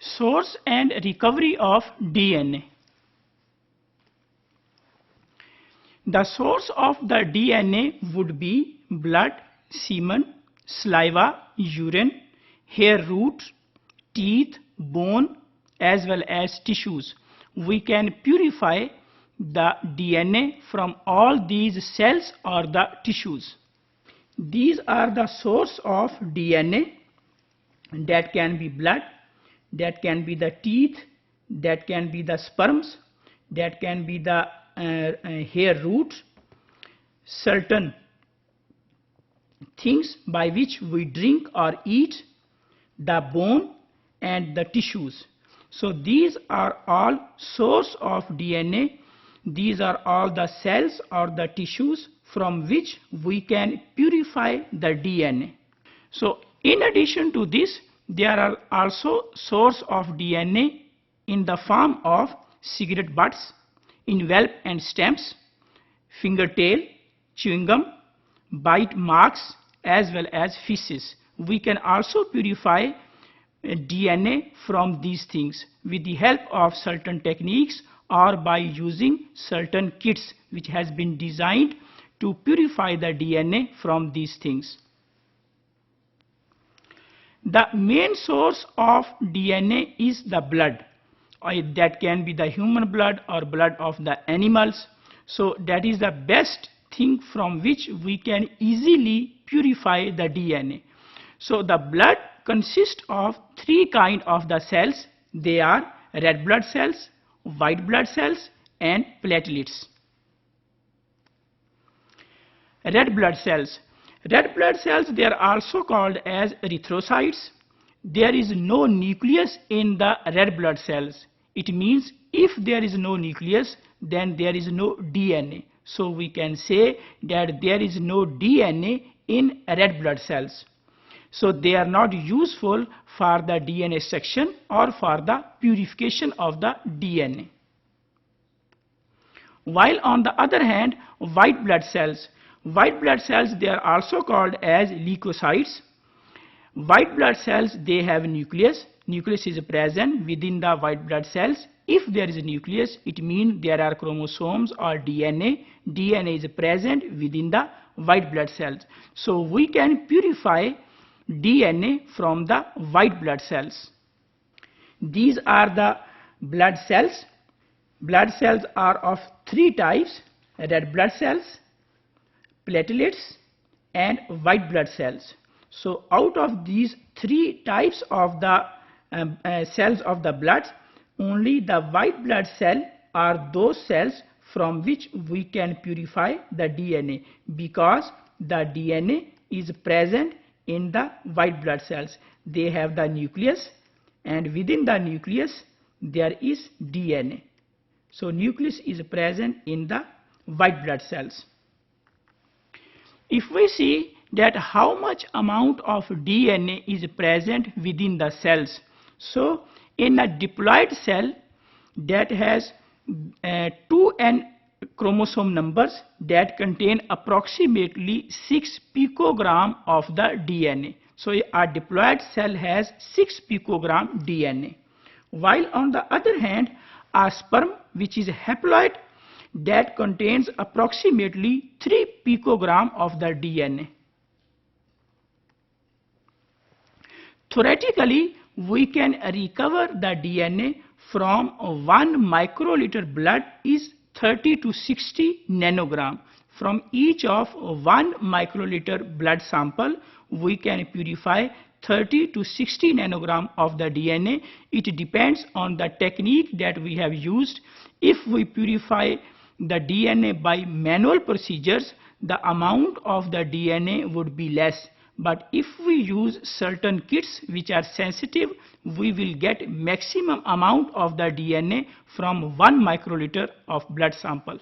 Source and recovery of DNA. The source of the DNA would be blood, semen, saliva, urine, hair roots, teeth, bone, as well as tissues. We can purify the DNA from all these cells or the tissues. These are the source of DNA. That can be blood, that can be the teeth, that can be the sperms, that can be the hair roots, certain things by which we drink or eat, the bone and the tissues. So these are all source of DNA. These are all the cells or the tissues from which we can purify the DNA. So in addition to this, there are also source of DNA in the form of cigarette butts, envelope and stamps, fingertail, chewing gum, bite marks, as well as feces. We can also purify DNA from these things with the help of certain techniques or by using certain kits which has been designed to purify the DNA from these things. The main source of DNA is the blood. That can be the human blood or blood of the animals. So that is the best thing from which we can easily purify the DNA. So the blood consists of three kinds of the cells. They are red blood cells, white blood cells, and platelets. Red blood cells. Red blood cells, they are also called as erythrocytes. There is no nucleus in the red blood cells. It means if there is no nucleus, then there is no DNA. So we can say that there is no DNA in red blood cells. So they are not useful for the DNA section or for the purification of the DNA. While on the other hand, white blood cells, they are also called as leukocytes. White blood cells, they have nucleus. Nucleus is present within the white blood cells. If there is a nucleus, it means there are chromosomes or DNA. DNA is present within the white blood cells. So we can purify DNA from the white blood cells. These are the blood cells. Blood cells are of three types: red blood cells, platelets, and white blood cells. So out of these three types of the cells of the blood, only the white blood cell are those cells from which we can purify the DNA, because the DNA is present in the white blood cells. They have the nucleus, and within the nucleus there is DNA. So nucleus is present in the white blood cells. If we see that how much amount of DNA is present within the cells, so in a diploid cell that has 2n chromosome numbers that contain approximately 6 picogram of the DNA. So a diploid cell has 6 picogram DNA. While on the other hand, a sperm, which is haploid, that contains approximately 3 picogram of the DNA. Theoretically, we can recover the DNA from 1 microliter blood is 30 to 60 nanogram. From each of 1 microliter blood sample, we can purify 30 to 60 nanogram of the DNA. It depends on the technique that we have used. If we purify the DNA by manual procedures, the amount of the DNA would be less. But if we use certain kits which are sensitive, we will get maximum amount of the DNA from 1 microliter of blood sample.